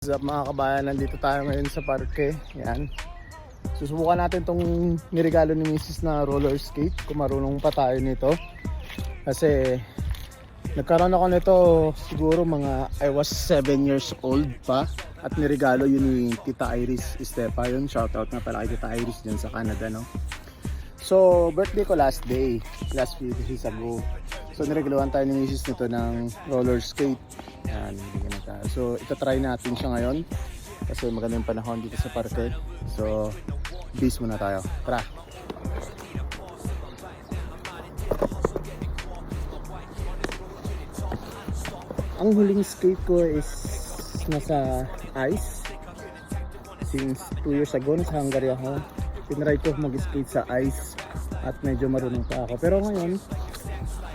What's up mga kabayan, nandito tayo ngayon sa parke. Yan. Susubukan natin tong niregalo ni Mrs. na roller skate, kung marunong pa tayo nito. Kasi nagkaroon ako nito siguro mga I was 7 years old pa. At niregalo yun ni Tita Iris Estepa yun. Shoutout na pala kay Tita Iris dyan sa Canada, no? So birthday ko last few days ago. So niregaluhan tayo ni Mrs. nito ng roller skate. Yan, na tayo. So itatry natin siya ngayon kasi maganda yung panahon dito sa parke. So bis muna tayo. Tara! Ang huling skate ko is nasa ice. Since 2 years ago, nasa Hungary ako. Tinry ko mag-skate sa ice at medyo marunong pa ako. Pero ngayon,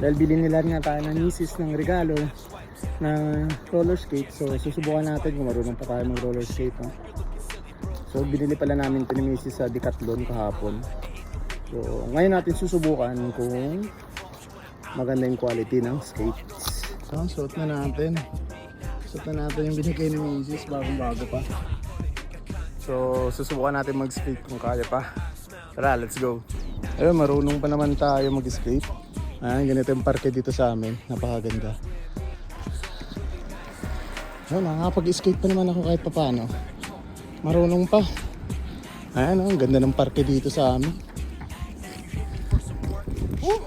dahil bilhin nila nga tayo ng misis ng regalo na roller skate, so susubukan natin kung marunong pa tayo mag roller skate, no? So binili pala namin ito ni misis sa Decathlon kahapon. So ngayon natin susubukan kung maganda yung quality ng skates. So suot na natin yung binigay ni misis, bagong bago pa. So susubukan natin mag-skate kung kaya pa. Tara, let's go. Ayun, marunong pa naman tayo mag-skate. Ayan, ganito yung parke dito sa amin. Napakaganda. Ayun, nakakapag-skate pa naman ako kahit papaano. Marunong pa. Ayan, ang ganda ng parke dito sa amin. Ayan.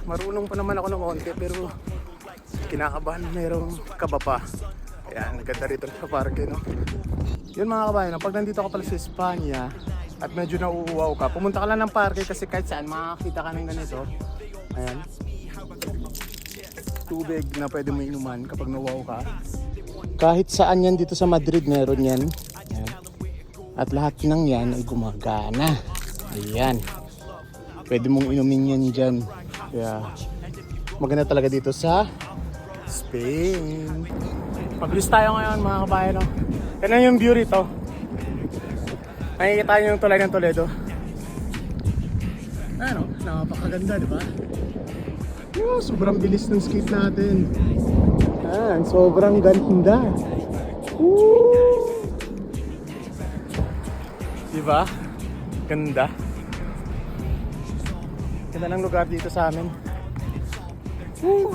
Marunong pa naman ako ng konti pero kinakabahan, mayroong kaba pa. Ayan, ganda rito sa parke, no? Yun mga kabayan, pag nandito ka pala sa Espanya at medyo nauuwaw ka, pumunta ka lang ng parke kasi kahit saan makakita ka ng ganito. Ayan, tubig na pwede mo inuman kapag nauuwaw ka. Kahit saan yan dito sa Madrid meron yan. Ayan. At lahat ng yan ay gumagana. Ayan, pwede mong inumin yan dyan. Kaya maganda talaga dito sa Spain. Mabilis tayo ngayon mga kabayan, no? Yan yung view rito. Nakikita nyo yung tulay ng Toledo. Ano, napakaganda, di ba? Sobrang bilis ng skate natin. Ayan, sobrang ganda. Woo! Di ba? Ganda. Ganda ng lugar dito sa amin. Woo!